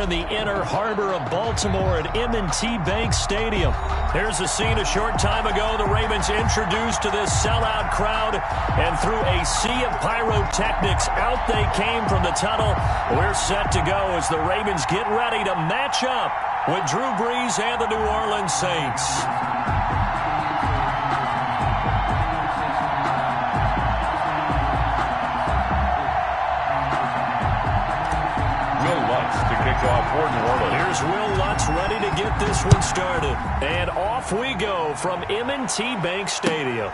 in the inner harbor of Baltimore at M&T Bank Stadium. Here's a scene a short time ago. The Ravens introduced to this sellout crowd, and through a sea of pyrotechnics, out they came from the tunnel. We're set to go as the Ravens get ready to match up with Drew Brees and the New Orleans Saints. Here's Will Lutz ready to get this one started. And off we go from M&T Bank Stadium.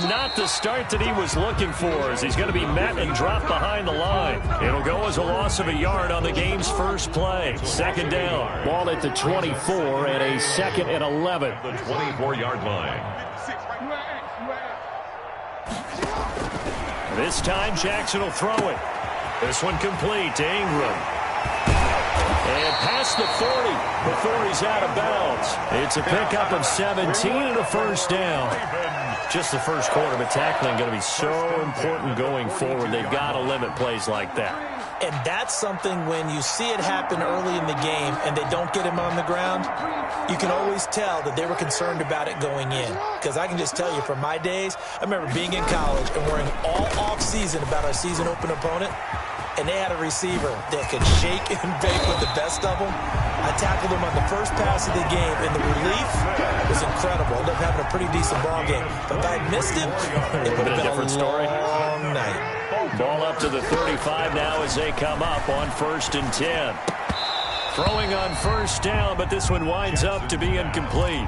Not the start that he was looking for, as he's going to be met and dropped behind the line. It'll go as a loss of a yard on the game's first play. Second down. Ball at the 24 and a 2nd and 11. The 24-yard line. This time Jackson will throw it. This one complete to Ingram. And past the 40 before he's out of bounds. It's a pickup of 17 and a first down. Just the first quarter, but tackling going to be so important going forward. They've got to limit plays like that. And that's something when you see it happen early in the game and they don't get him on the ground, you can always tell that they were concerned about it going in. Because I can just tell you from my days, I remember being in college and worrying all off-season about our season open opponent, and they had a receiver that could shake and bake with the best of them. I tackled him on the first pass of the game, and the relief was incredible. I ended up having a pretty decent ball game. But if I had missed him, it would have been a different story. Long night. Ball up to the 35 now as they come up on 1st and 10. Throwing on first down, but this one winds up to be incomplete.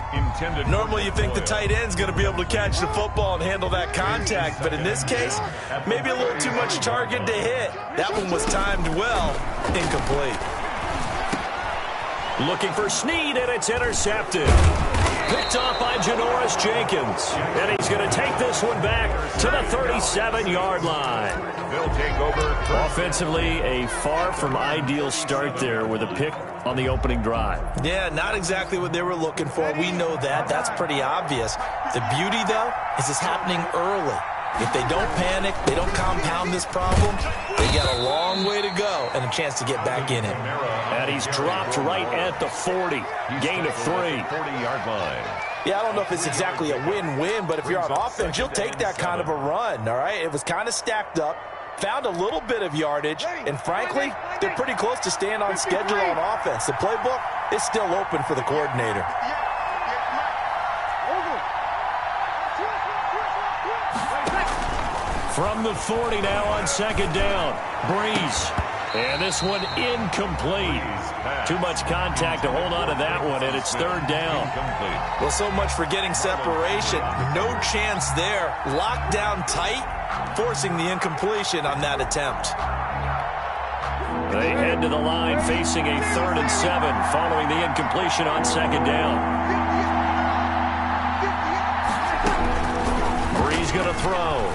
Normally you think the tight end's going to be able to catch the football and handle that contact, but in this case, maybe a little too much target to hit. That one was timed well, incomplete. Looking for Snead, and it's intercepted. Picked off by Janoris Jenkins. And he's going to take this one back to the 37-yard line. They'll take over. Offensively, a far from ideal start there with a pick on the opening drive. Yeah, not exactly what they were looking for. We know that. That's pretty obvious. The beauty, though, is it's happening early. If they don't panic, they don't compound this problem, they got a long way to go and a chance to get back in it. And he's dropped right at the 40. Gain of 3. 40-yard line. Yeah, I don't know if it's exactly a win-win, but if you're on offense, you'll take that kind of a run, all right? It was kind of stacked up, found a little bit of yardage, and frankly, they're pretty close to staying on schedule on offense. The playbook is still open for the coordinator. From the 40 now on 2nd down. Brees. And this one incomplete. Too much contact to hold on to that one, and it's 3rd down. Well, so much for getting separation. No chance there. Locked down tight, forcing the incompletion on that attempt. They head to the line facing a 3rd and 7 following the incompletion on 2nd down. Brees going to throw.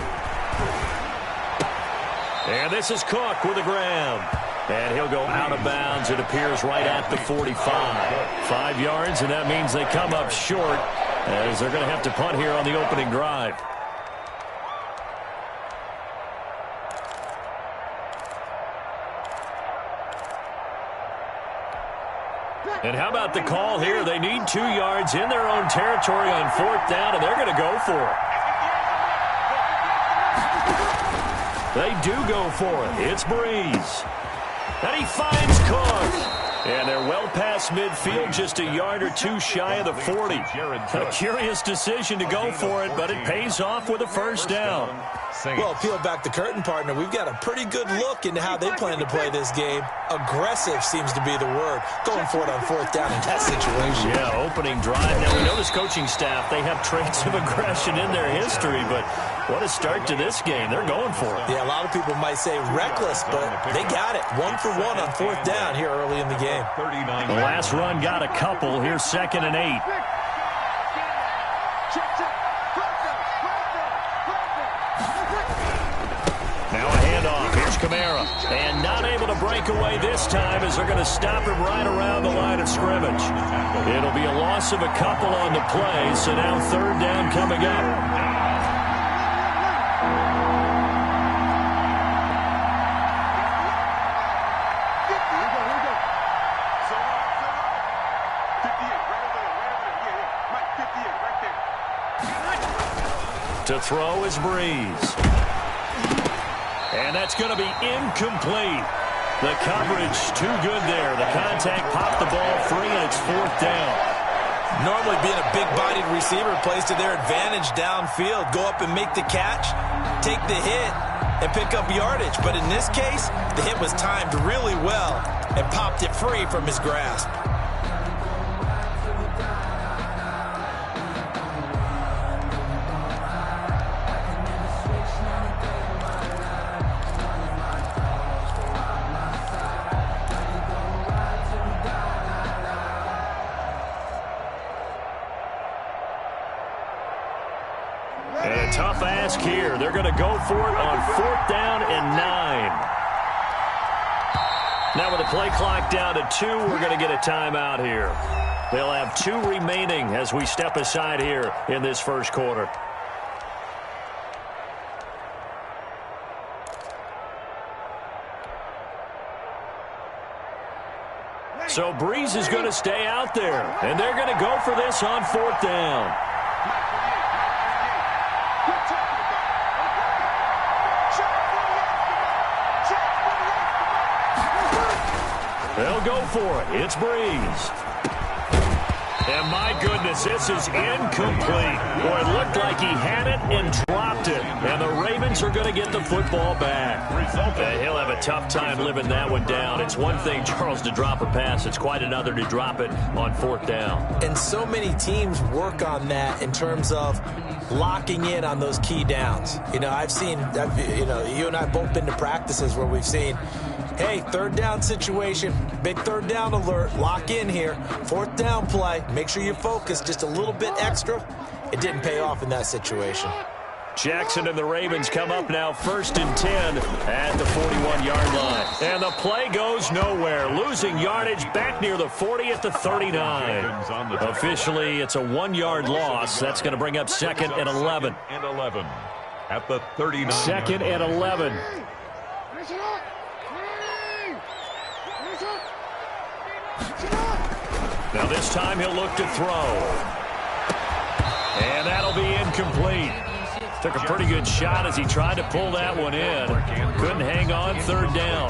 And this is Cook with the grab. And he'll go out of bounds, it appears, right at the 45. 5 yards, and that means they come up short as they're going to have to punt here on the opening drive. And how about the call here? They need 2 yards in their own territory on 4th down, and they're going to go for it. They do go for it. It's Brees. And he finds Cook. And they're well past midfield, just a yard or 2 shy of the 40. A curious decision to go for it, but it pays off with a 1st down. Well, peel back the curtain, partner. We've got a pretty good look into how they plan to play this game. Aggressive seems to be the word. Going for it on 4th down in that situation. Yeah, opening drive. Now, we know this coaching staff, they have traits of aggression in their history, but what a start to this game. They're going for it. Yeah, a lot of people might say reckless, but they got it. 1 for 1 on 4th down here early in the game. The last run got a couple. Here's 2nd and 8. Now a handoff. Here's Kamara. And not able to break away this time as they're going to stop him right around the line of scrimmage. It'll be a loss of a couple on the play, so now third down coming up. To throw is Breeze. And that's going to be incomplete. The coverage too good there. The contact popped the ball free, and it's fourth down. Normally being a big-bodied receiver plays to their advantage downfield. Go up and make the catch, take the hit, and pick up yardage. But in this case, the hit was timed really well and popped it free from his grasp. And a tough ask here. They're going to go for it on fourth down and 9. Now with the play clock down to 2, we're going to get a timeout here. They'll have 2 remaining as we step aside here in this first quarter. So Breeze is going to stay out there, and they're going to go for this on fourth down. They'll go for it. It's Breeze. And my goodness, this is incomplete. Boy, it looked like he had it and dropped it. And the Ravens are going to get the football back. He'll have a tough time living that one down. It's one thing, Charles, to drop a pass. It's quite another to drop it on fourth down. And so many teams work on that in terms of locking in on those key downs. You know, you and I both been to practices where we've seen, hey, third down situation, big third down alert, lock in here, fourth down play, make sure you focus just a little bit extra. It didn't pay off in that situation. Jackson and the Ravens come up now first and 10 at the 41-yard line. And the play goes nowhere, losing yardage back near the 40 at the 39. Officially, it's a 1-yard loss. That's going to bring up second and 11. At the 39. Second and 11. Now this time he'll look to throw. And that'll be incomplete. Took a pretty good shot as he tried to pull that one in. Couldn't hang on, third down.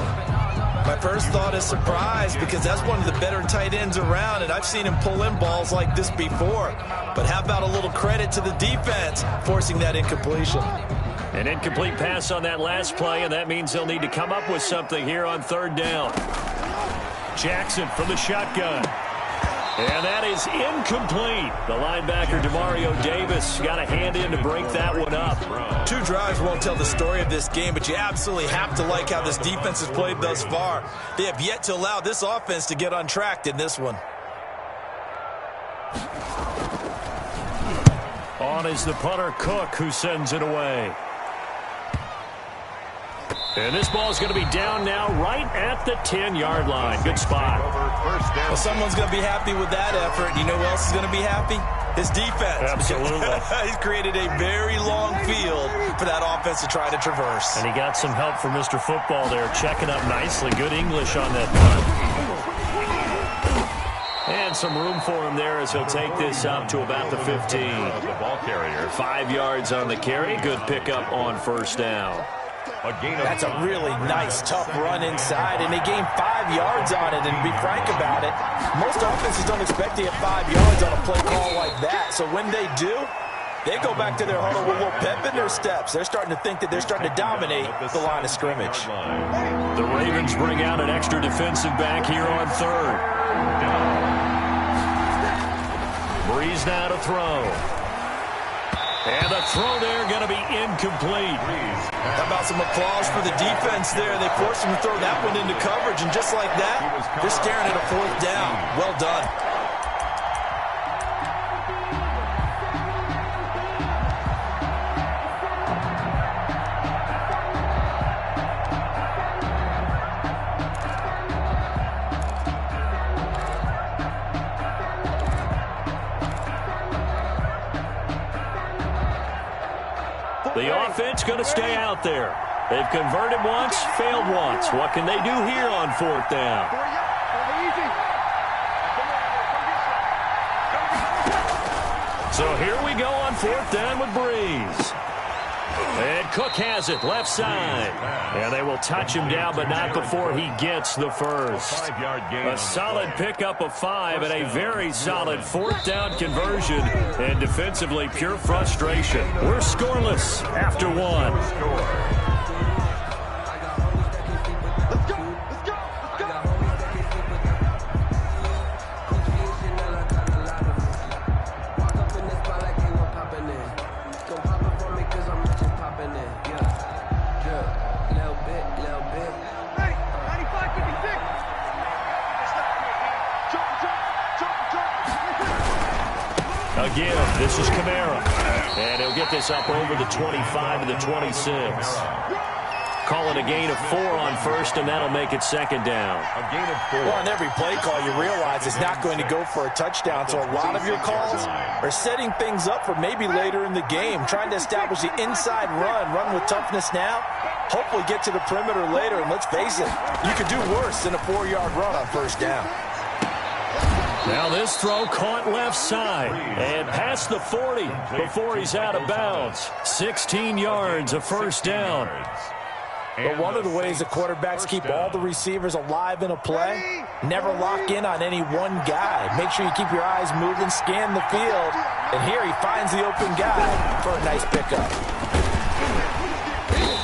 My first thought is surprise because that's one of the better tight ends around, and I've seen him pull in balls like this before. But how about a little credit to the defense forcing that incompletion? An incomplete pass on that last play, and that means they'll need to come up with something here on third down. Jackson from the shotgun. And that is incomplete. The linebacker, Demario Davis, got a hand in to break that one up. 2 drives won't tell the story of this game, but you absolutely have to like how this defense has played thus far. They have yet to allow this offense to get untracked in this one. On is the punter, Cook, who sends it away. And this ball is going to be down now right at the 10-yard line. Good spot. Well, someone's going to be happy with that effort. You know who else is going to be happy? His defense. Absolutely. He's created a very long field for that offense to try to traverse. And he got some help from Mr. Football there, checking up nicely. Good English on that punt. And some room for him there as he'll take this up to about the 15. The ball carrier. 5 yards on the carry. Good pickup on first down. That's a really nice, tough run inside, and they gained 5 yards on it. And to be frank about it, most offenses don't expect to get 5 yards on a play call like that. So when they do, they go back to their huddle with a little pep in their steps. They're starting to think that they're starting to dominate the line of scrimmage. The Ravens bring out an extra defensive back here on third. Breeze now to throw. And the throw there going to be incomplete. How about some applause for the defense there? They forced him to throw that one into coverage, and just like that, they're staring at a fourth down. Well done. The offense going to stay out there. They've converted once, failed once. What can they do here on 4th down? So here we go on 4th down with Breeze. And Cook has it, left side. And they will touch him down, but not before he gets the first. A solid pickup of 5 and a very solid 4th down conversion. And defensively, pure frustration. We're scoreless after 1. Again, this is Kamara. And he'll get this up over the 25 to the 26. Call it a gain of 4 on 1st, and that'll make it 2nd down. A gain of 4. Well, on every play call, you realize it's not going to go for a touchdown. So a lot of your calls are setting things up for maybe later in the game, trying to establish the inside run with toughness now, hopefully get to the perimeter later. And let's face it, you could do worse than a 4-yard run on 1st down. Now this throw caught left side and past the 40 before he's out of bounds. 16 yards, a 1st down. But one of the ways the quarterbacks keep all the receivers alive in a play, never lock in on any one guy. Make sure you keep your eyes moving, scan the field. And here he finds the open guy for a nice pickup.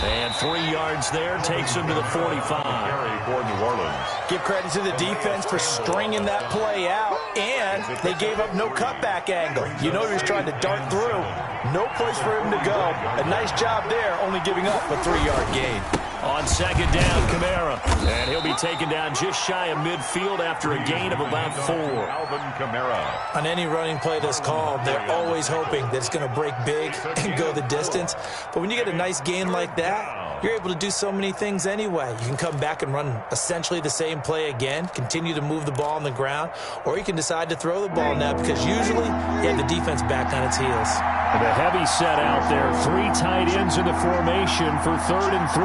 And 3 yards there takes him to the 45. For New Orleans. Give credit to the defense for stringing that play out, and they gave up no cutback angle. You know he was trying to dart through. No place for him to go. A nice job there, only giving up a 3-yard gain. On 2nd down, Kamara. And he'll be taken down just shy of midfield after a gain of about 4. Alvin Kamara. On any running play that's called, they're always hoping that it's going to break big and go the distance. But when you get a nice gain like that, you're able to do so many things anyway. You can come back and run essentially the same play again, continue to move the ball on the ground, or you can decide to throw the ball now because usually you have the defense back on its heels. The heavy set out there. 3 tight ends in the formation for 3rd and 3.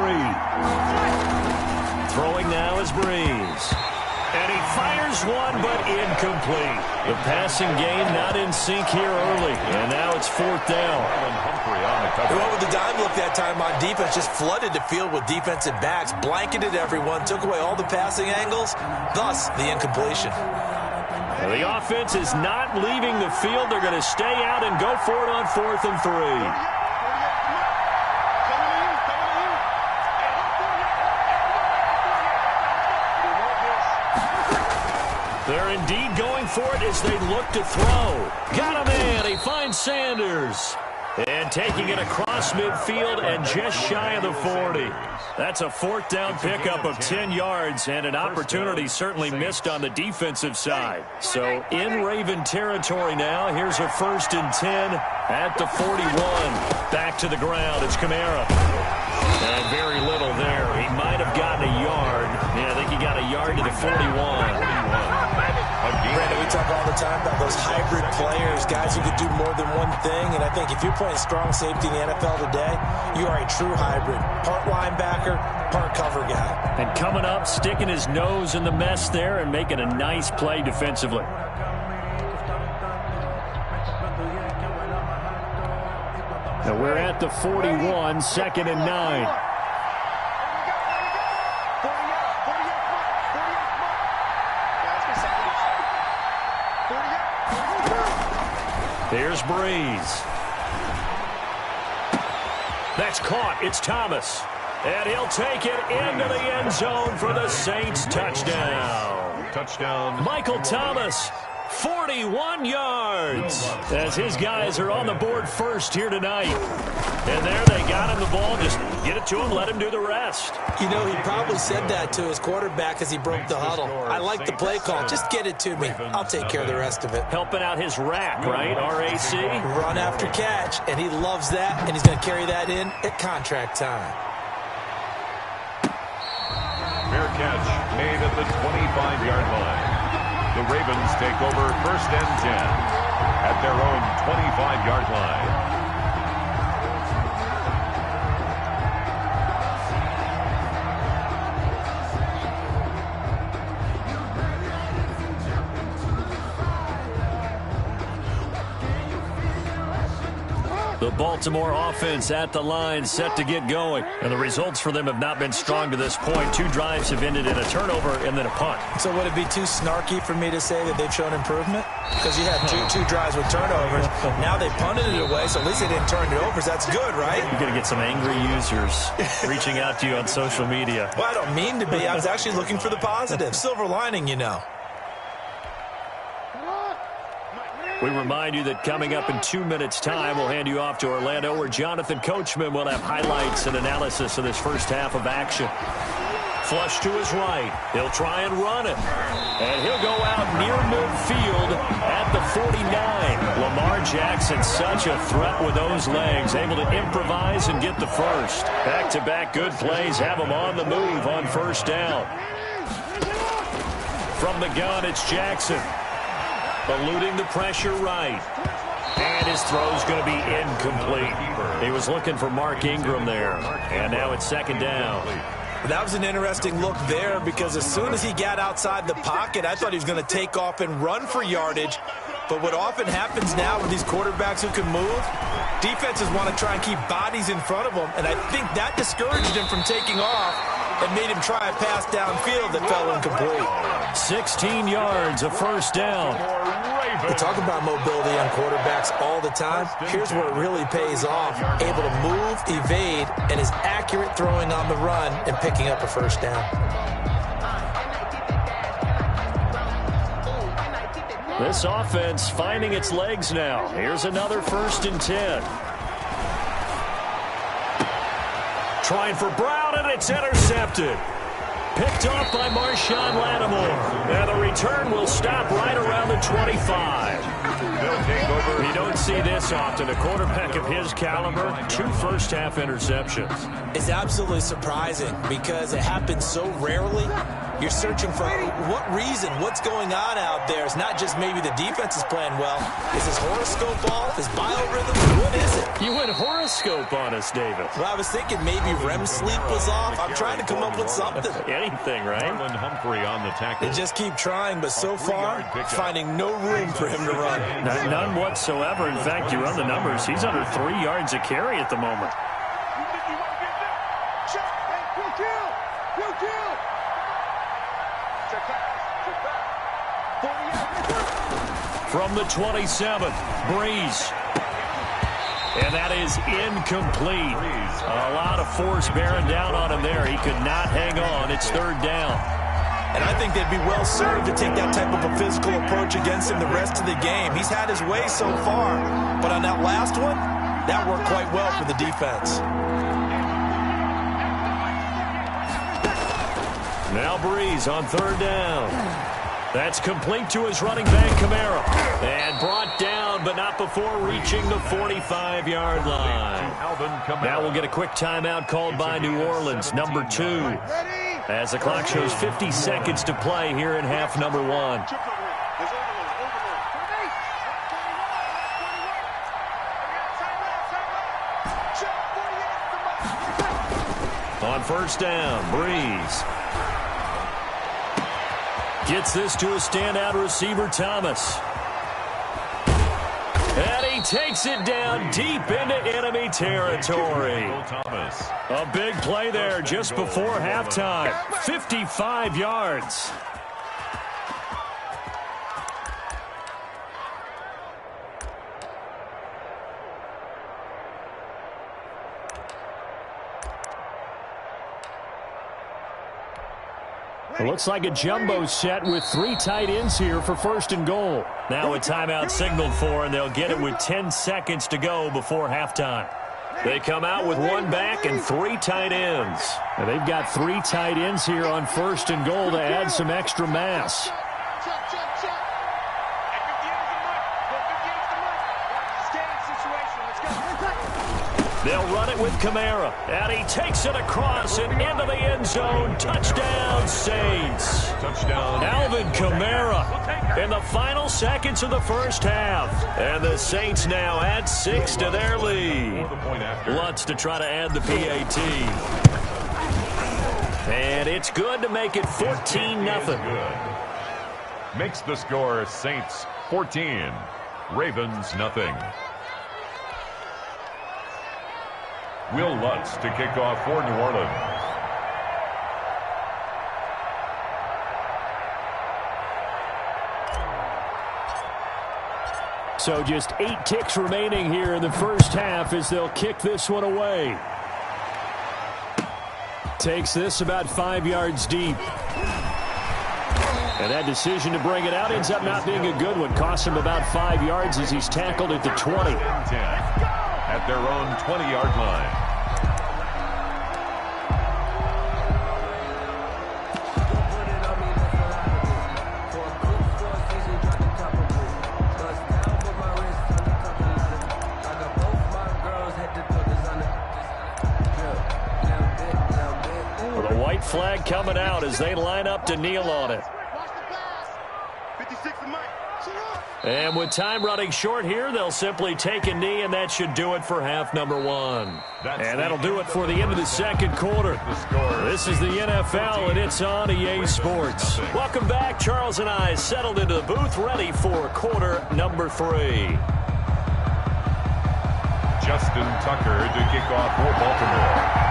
Throwing now is Breeze. And he fires one, but incomplete. The passing game not in sync here early. And now it's 4th down. They went with the dime look that time on defense, just flooded the field with defensive backs, blanketed everyone, took away all the passing angles, thus the incompletion. Well, the offense is not leaving the field. They're going to stay out and go for it on 4th and 3. They're indeed going for it as they look to throw. Got a man. He finds Sanders. And taking it across midfield and just shy of the 40. That's a 4th down pickup of 10 yards and an opportunity certainly missed on the defensive side. So in Raven territory now. Here's a 1st and 10 at the 41. Back to the ground. It's Kamara. And very little there. He might have gotten a yard. Yeah, I think he got a yard to the 41. Brandon, we talk all the time about those hybrid players, guys who could do more than one thing. And I think if you're playing strong safety in the NFL today, you are a true hybrid. Part linebacker, part cover guy. And coming up, sticking his nose in the mess there and making a nice play defensively. Now we're at the 41, 2nd and 9. Here's Breeze. That's caught. It's Thomas. And he'll take it into the end zone for the Saints touchdown. Touchdown. Michael Thomas, 41 yards. As his guys are on the board first here tonight. And there they got him the ball. Just get it to him, let him do the rest. You know, he probably said that to his quarterback as he broke the huddle. I like the play call. Just get it to me. I'll take care of the rest of it. Helping out his rack, right? RAC. Run after catch, and he loves that, and he's going to carry that in at contract time. Fair catch made at the 25-yard line. The Ravens take over 1st and 10 at their own 25-yard line. The Baltimore offense at the line, set to get going. And the results for them have not been strong to this point. 2 drives have ended in a turnover and then a punt. So would it be too snarky for me to say that they've shown improvement? Because you had two drives with turnovers. Now they punted it away, so at least they didn't turn it over. So that's good, right? You're going to get some angry users reaching out to you on social media. Well, I don't mean to be. I was actually looking for the positive. Silver lining, you know. We remind you that coming up in 2 minutes' time, we'll hand you off to Orlando, where Jonathan Coachman will have highlights and analysis of this first half of action. Flush to his right. He'll try and run it. And he'll go out near midfield at the 49. Lamar Jackson, such a threat with those legs, able to improvise and get the first. Back-to-back good plays have him on the move on first down. From the gun, it's Jackson. Eluding the pressure right. And his throw's going to be incomplete. He was looking for Mark Ingram there. And now it's second down. That was an interesting look there, because as soon as he got outside the pocket, I thought he was going to take off and run for yardage. But what often happens now with these quarterbacks who can move, defenses want to try and keep bodies in front of them. And I think that discouraged him from taking off and made him try a pass downfield that fell incomplete. 16 yards, a first down. We talk about mobility on quarterbacks all the time. Here's where it really pays off. Able to move, evade, and is accurate throwing on the run and picking up a first down. This offense finding its legs now. Here's another 1st and 10. Trying for Brown, and it's intercepted. Picked off by Marshawn Lattimore. And the return will stop right around the 25. They'll take over. You don't see this often. A quarterback of his caliber, 2 first-half interceptions. It's absolutely surprising because it happens so rarely. You're searching for what reason, what's going on out there. It's not just maybe the defense is playing well. Is his horoscope off? His biorhythm? What is it? You went horoscope on us, David. Well, I was thinking maybe REM sleep was off. I'm trying to come up with something. Anything, right? Marlon Humphrey on the tackle. They just keep trying, but so far, finding no room for him to run. None whatsoever. In fact, you run the numbers. He's under 3 yards a carry at the moment. From the 27, Breeze. And that is incomplete. A lot of force bearing down on him there. He could not hang on. It's 3rd down. And I think they'd be well served to take that type of a physical approach against him the rest of the game. He's had his way so far, but on that last one, that worked quite well for the defense. Now Breeze on 3rd down. That's complete to his running back, Kamara. And brought down, but not before reaching the 45-yard line. Now we'll get a quick timeout called by New Orleans, number 2. As the clock shows 50 seconds to play here in half number 1. On 1st down, Breeze. Gets this to a standout receiver, Thomas. And he takes it down deep into enemy territory. A big play there just before halftime. 55 yards. It looks like a jumbo set with 3 tight ends here for 1st and goal. Now a timeout signaled for, and they'll get it with 10 seconds to go before halftime. They come out with 1 back and 3 tight ends. Now they've got 3 tight ends here on 1st and goal to add some extra mass. They'll run it with Kamara, and he takes it across and into the end zone. Touchdown, Saints. Touchdown. Alvin Kamara in the final seconds of the first half. And the Saints now add 6 to their lead. Lutz to try to add the PAT. And it's good to make it 14-0. Makes the score Saints 14, Ravens nothing. Will Lutz to kick off for New Orleans. So just 8 ticks remaining here in the first half as they'll kick this one away. Takes this about 5 yards deep. And that decision to bring it out ends up not being a good one. Costs him about 5 yards as he's tackled at the 20. At their own 20-yard line. Flag coming out as they line up to kneel on it. And with time running short here, they'll simply take a knee, and that should do it for half number 1. And that'll do it for the end of the second quarter. This is the NFL, and it's on EA Sports. Welcome back. Charles and I settled into the booth, ready for quarter number 3. Justin Tucker to kick off for Baltimore.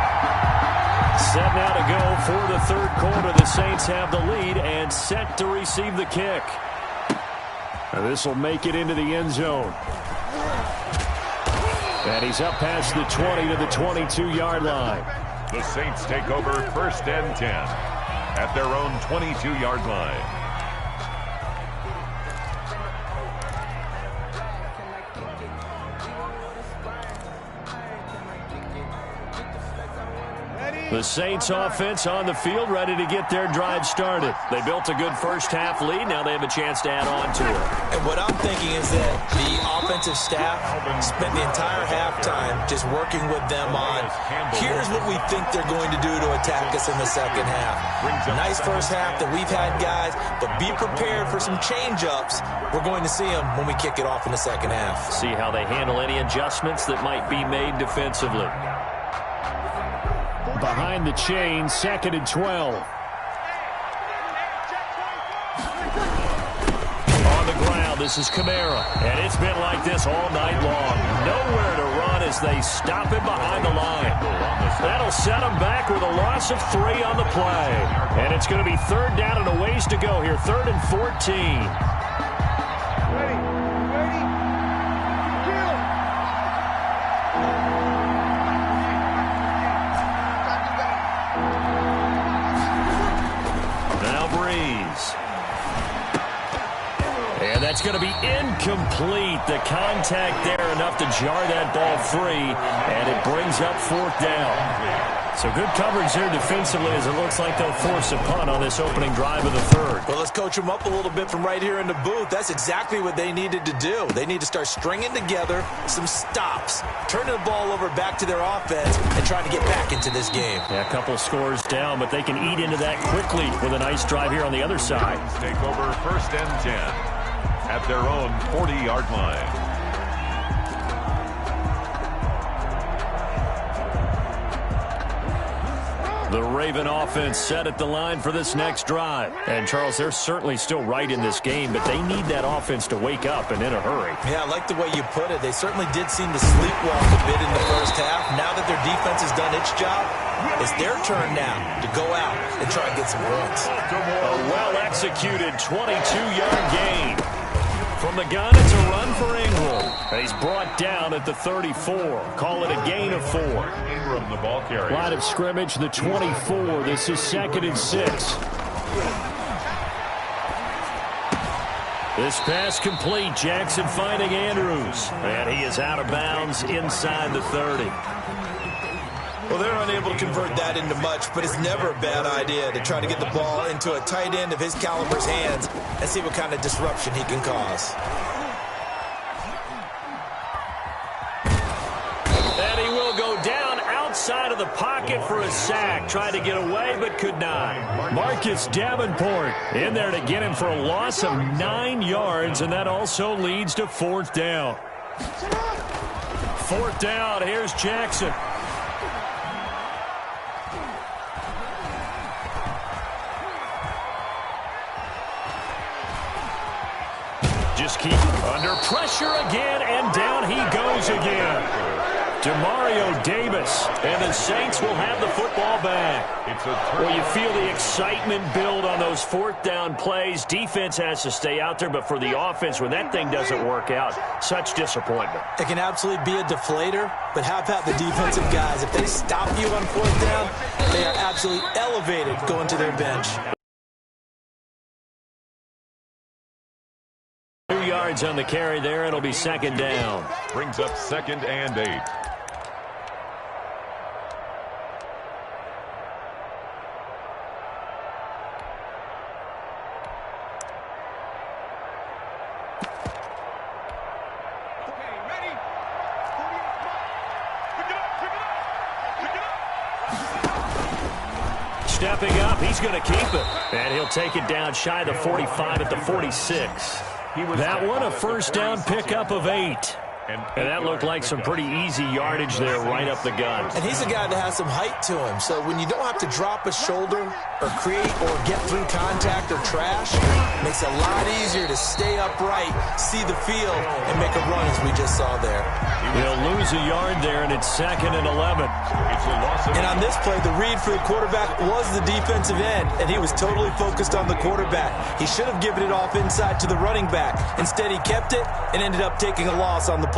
Set now to go for the third quarter. The Saints have the lead and set to receive the kick. This will make it into the end zone. And he's up past the 20 to the 22-yard line. The Saints take over 1st and 10 at their own 22-yard line. The Saints offense on the field, ready to get their drive started. They built a good first half lead. Now they have a chance to add on to it. And what I'm thinking is that the offensive staff spent the entire halftime just working with them on, here's what we think they're going to do to attack us in the second half. Nice first half that we've had, guys, but be prepared for some change-ups. We're going to see them when we kick it off in the second half. See how they handle any adjustments that might be made defensively. Behind the chain, 2nd and 12. On the ground, this is Kamara. And it's been like this all night long. Nowhere to run as they stop him behind the line. That'll set him back with a loss of 3 on the play. And it's going to be 3rd down and a ways to go here. 3rd and 14. It's going to be incomplete. The contact there enough to jar that ball free, and it brings up 4th down. So good coverage there defensively as it looks like they'll force a punt on this opening drive of the 3rd. Well, let's coach them up a little bit from right here in the booth. That's exactly what they needed to do. They need to start stringing together some stops, turning the ball over back to their offense, and trying to get back into this game. Yeah, a couple scores down, but they can eat into that quickly with a nice drive here on the other side. Take over 1st and 10. At their own 40-yard line. The Raven offense set at the line for this next drive. And, Charles, they're certainly still right in this game, but they need that offense to wake up and in a hurry. Yeah, I like the way you put it. They certainly did seem to sleepwalk a bit in the first half. Now that their defense has done its job, it's their turn now to go out and try and get some runs. A well-executed 22-yard gain. From the gun, it's a run for Ingram. And he's brought down at the 34. Call it a gain of 4. Ingram, the ball carrier. Line of scrimmage, the 24. This is 2nd and 6. This pass complete. Jackson finding Andrews. And he is out of bounds inside the 30. Well, they're unable to convert that into much, but it's never a bad idea to try to get the ball into a tight end of his caliber's hands and see what kind of disruption he can cause. And he will go down outside of the pocket for a sack. Tried to get away, but could not. Marcus Davenport in there to get him for a loss of 9 yards, and that also leads to 4th down. 4th down, here's Jackson. Just keep under pressure again, and down he goes again. Demario Davis, and the Saints will have the football back. Well, you feel the excitement build on those fourth down plays. Defense has to stay out there, but for the offense, when that thing doesn't work out, such disappointment. It can absolutely be a deflator, but how about the defensive guys? If they stop you on fourth down, they are absolutely elevated going to their bench. 2 yards on the carry there. It'll be second down. Brings up 2nd and 8. Stepping up, he's going to keep it. And he'll take it down shy of the 45 at the 46. That one a first down pickup of 8. And that looked like some pretty easy yardage there right up the gut. And he's a guy that has some height to him. So when you don't have to drop a shoulder or create or get through contact or trash, it makes it a lot easier to stay upright, see the field, and make a run as we just saw there. He'll lose a yard there, and it's 2nd and 11. And on this play, the read for the quarterback was the defensive end, and he was totally focused on the quarterback. He should have given it off inside to the running back. Instead, he kept it and ended up taking a loss on the play.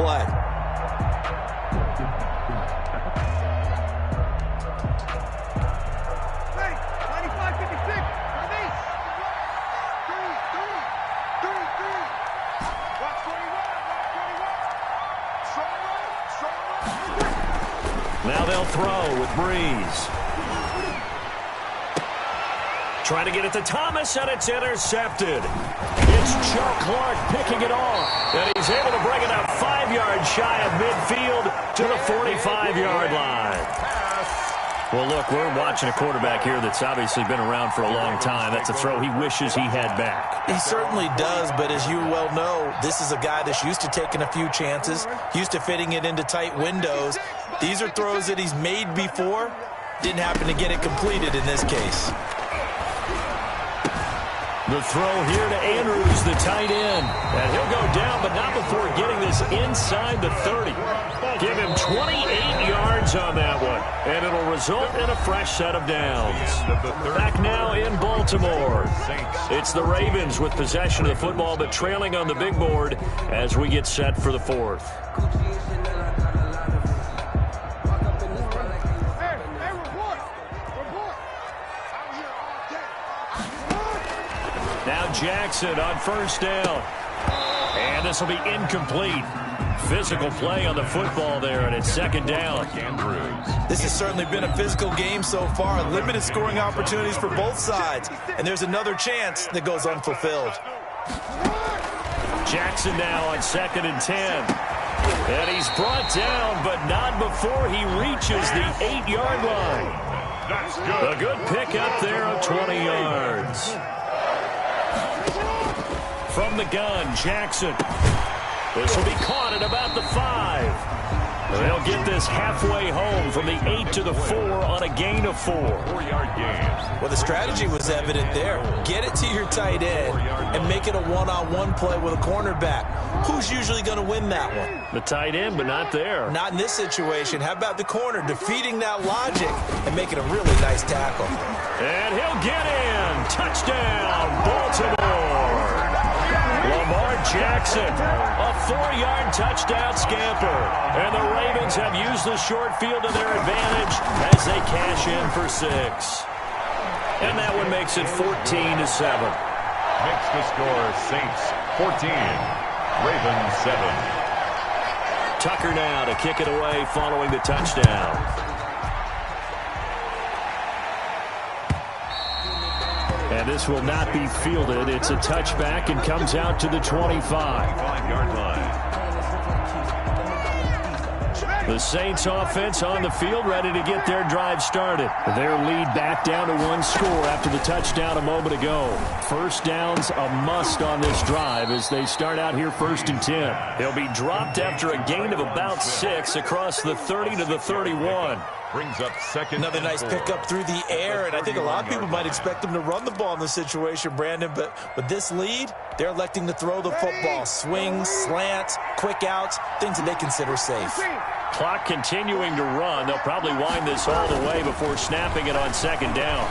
Now they'll throw with Breeze. Trying to get it to Thomas, and it's intercepted. It's Chuck Clark picking it off, and he's able to bring it up 5 yards shy of midfield to the 45-yard line. Well, look, we're watching a quarterback here that's obviously been around for a long time. That's a throw he wishes he had back. He certainly does, but as you well know, this is a guy that's used to taking a few chances, used to fitting it into tight windows. These are throws that he's made before. Didn't happen to get it completed in this case. The throw here to Andrews, the tight end. And he'll go down, but not before getting this inside the 30. Give him 28 yards on that one. And it'll result in a fresh set of downs. Back now in Baltimore. It's the Ravens with possession of the football, but trailing on the big board as we get set for the fourth. Now Jackson on first down. And this will be incomplete. Physical play on the football there, and it's second down. This has certainly been a physical game so far. Limited scoring opportunities for both sides. And there's another chance that goes unfulfilled. Jackson now on 2nd and 10. And he's brought down, but not before he reaches the 8-yard line. A good pickup there of 20 yards. From the gun, Jackson. This will be caught at about the 5. They'll get this halfway home from the 8 to the 4 on a gain of 4. 4-yard gain. Well, the strategy was evident there. Get it to your tight end and make it a one-on-one play with a cornerback. Who's usually going to win that one? The tight end, but not there. Not in this situation. How about the corner defeating that logic and making a really nice tackle? And he'll get in. Touchdown, Baltimore. Lamar Jackson, a 4-yard touchdown scamper. And the Ravens have used the short field to their advantage as they cash in for 6. And that one makes it 14-7. Makes the score Saints 14, Ravens 7. Tucker now to kick it away following the touchdown. And this will not be fielded. It's a touchback and comes out to the 25-yard line. The Saints offense on the field ready to get their drive started. Their lead back down to 1 score after the touchdown a moment ago. First down's a must on this drive as they start out here 1st and 10. They'll be dropped after a gain of about 6 across the 30 to the 31. Brings up 2nd. Another nice pickup through the air, and I think a lot of people might expect them to run the ball in this situation, Brandon, but with this lead, they're electing to throw the football. Swings, slants, quick outs, things that they consider safe. Clock continuing to run. They'll probably wind this all the way before snapping it on second down.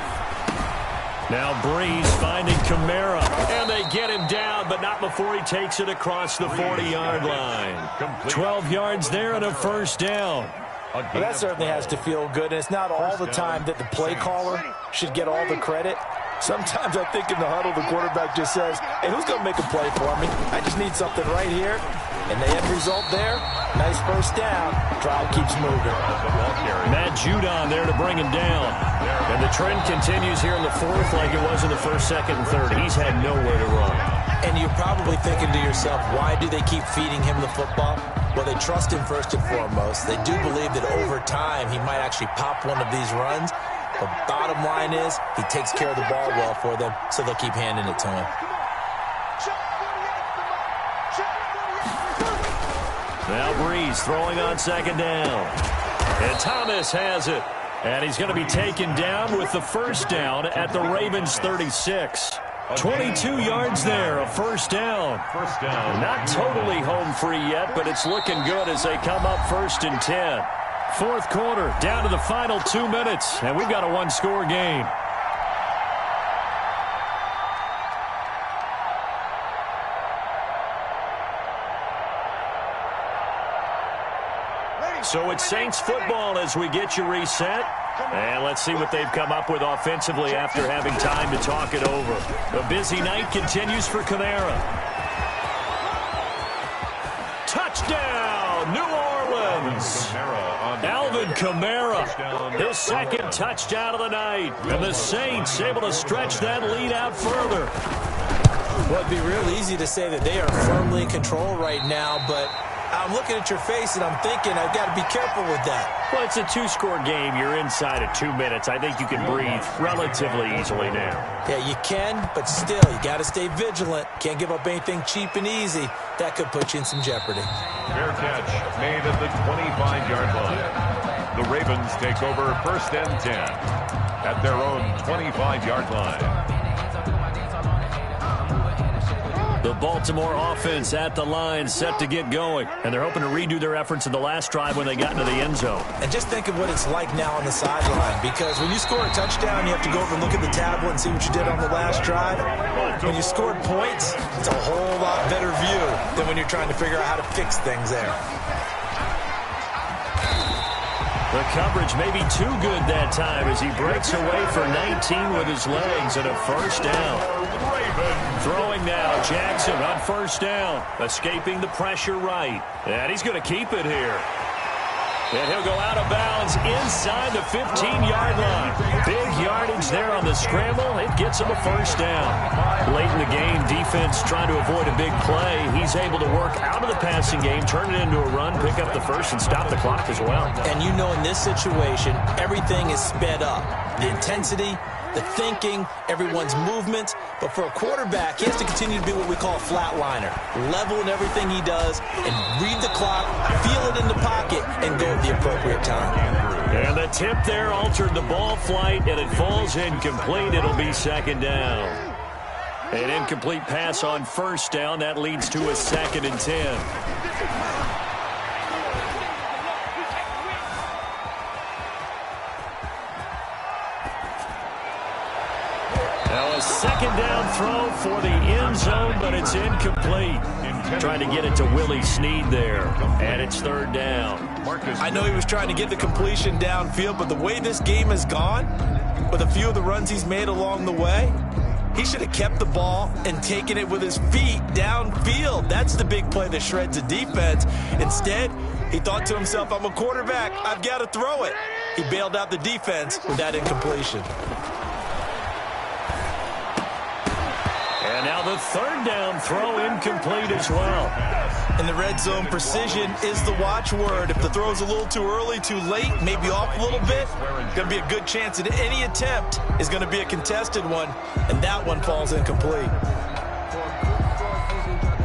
Now Breeze finding Kamara, and they get him down, but not before he takes it across the 40-yard line. 12 yards there and a first down. Well, that certainly has to feel good, and it's not all the time that the play caller should get all the credit. Sometimes I think in the huddle, the quarterback just says, hey, who's going to make a play for me? I just need something right here. And the end result there, nice first down. Drive keeps moving. Matt Judon there to bring him down. And the trend continues here in the fourth like it was in the first, second, and third. He's had nowhere to run. And you're probably thinking to yourself, why do they keep feeding him the football? Well, they trust him first and foremost. They do believe that over time he might actually pop one of these runs. But bottom line is he takes care of the ball well for them, so they'll keep handing it to him. Now Breeze throwing on second down. And Thomas has it. And he's going to be taken down with the first down at the Ravens 36. 22 yards there, a first down. Not totally home free yet, but it's looking good as they come up first and 10. Fourth quarter, down to the final 2 minutes, and we've got a one-score game. So it's Saints football as we get you reset. And let's see what they've come up with offensively after having time to talk it over. The busy night continues for Kamara. Touchdown, New Orleans. Alvin Kamara, his second touchdown of the night. And the Saints able to stretch that lead out further. Well, it'd be real easy to say that they are firmly in control right now, but I'm looking at your face and I'm thinking I've got to be careful with that. Well, it's a two-score game. You're inside of 2 minutes. I think you can breathe relatively easily now. Yeah, you can, but still, you got to stay vigilant. Can't give up anything cheap and easy. That could put you in some jeopardy. Fair catch made at the 25-yard line. The Ravens take over first and 10 at their own 25-yard line. The Baltimore offense at the line, set to get going. And they're hoping to redo their efforts in the last drive when they got into the end zone. And just think of what it's like now on the sideline. Because when you score a touchdown, you have to go over and look at the tablet and see what you did on the last drive. When you scored points, it's a whole lot better view than when you're trying to figure out how to fix things there. The coverage may be too good that time as he breaks away for 19 with his legs and a first down. Throwing now, Jackson on first down, escaping the pressure right. And he's going to keep it here. And he'll go out of bounds inside the 15-yard line. Big yardage there on the scramble. It gets him a first down. Late in the game, defense trying to avoid a big play. He's able to work out of the passing game, turn it into a run, pick up the first, and stop the clock as well. And you know in this situation, everything is sped up. The intensity, the thinking, everyone's movement. But for a quarterback, he has to continue to be what we call a flatliner. Level in everything he does and read the clock, feel it in the pocket, and go at the appropriate time. And the tip there altered the ball flight, and it falls incomplete. It'll be second down. An incomplete pass on first down. That leads to a second and 10. A second down throw for the end zone, but it's incomplete. Trying to get it to Willie Snead there, and it's third down. I know he was trying to get the completion downfield, but the way this game has gone, with a few of the runs he's made along the way, he should have kept the ball and taken it with his feet downfield. That's the big play that shreds a defense. Instead, he thought to himself, I'm a quarterback, I've got to throw it. He bailed out the defense with that incompletion. And now the third down throw incomplete as well. In the red zone, precision is the watchword. If the throw's a little too early, too late, maybe off a little bit, going to be a good chance that any attempt is going to be a contested one, and that one falls incomplete.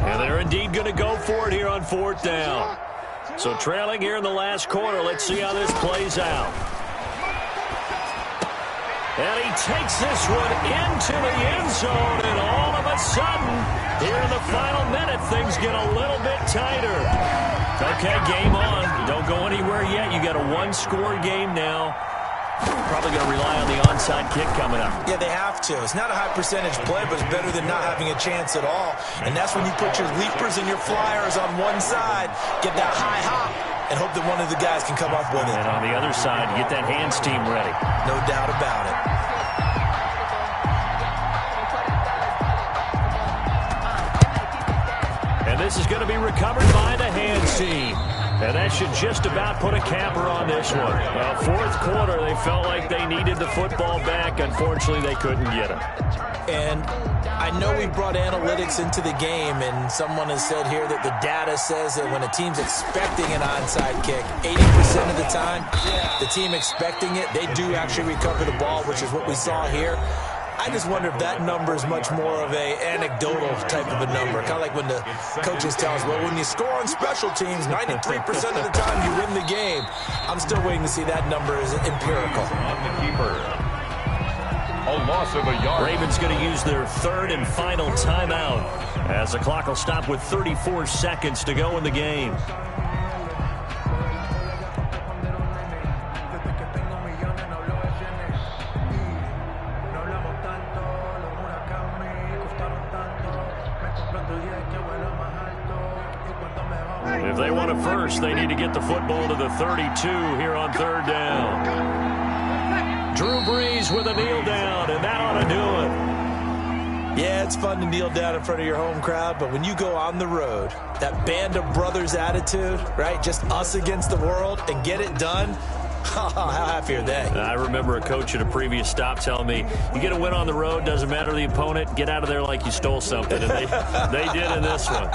And they're indeed going to go for it here on fourth down. So trailing here in the last quarter, let's see how this plays out. And he takes this one into the end zone, and all of a sudden, here in the final minute, things get a little bit tighter. Okay, game on. Don't go anywhere that, you got a one-score game now. Probably going to rely on the onside kick coming up. Yeah, they have to. It's not a high-percentage play, but it's better than not having a chance at all. And that's when you put your leapers and your flyers on one side, get that high hop, and hope that one of the guys can come up with it. And on the other side, get that hands team ready. No doubt about it. And this is going to be recovered by the hands team. And that should just about put a capper on this one. Well, fourth quarter, they felt like they needed the football back. Unfortunately, they couldn't get it. And I know we brought analytics into the game, and someone has said here that the data says that when a team's expecting an onside kick, 80% of the time, the team expecting it, they do actually recover the ball, which is what we saw here. I just wonder if that number is much more of a anecdotal type of a number. Kind of like when the coaches tell us, well, when you score on special teams, 93% of the time you win the game. I'm still waiting to see that number is empirical. On the keeper. A loss of a yard. Ravens going to use their third and final timeout as the clock will stop with 34 seconds to go in the game. If they want it first, they need to get the football to the 32 here on third down. Drew Brees with a kneel down, and that ought to do it. Yeah, it's fun to kneel down in front of your home crowd, but when you go on the road, that band of brothers attitude, right, just us against the world, and get it done, how happy are they? I remember a coach at a previous stop telling me, you get a win on the road, doesn't matter the opponent, get out of there like you stole something. And they did in this one.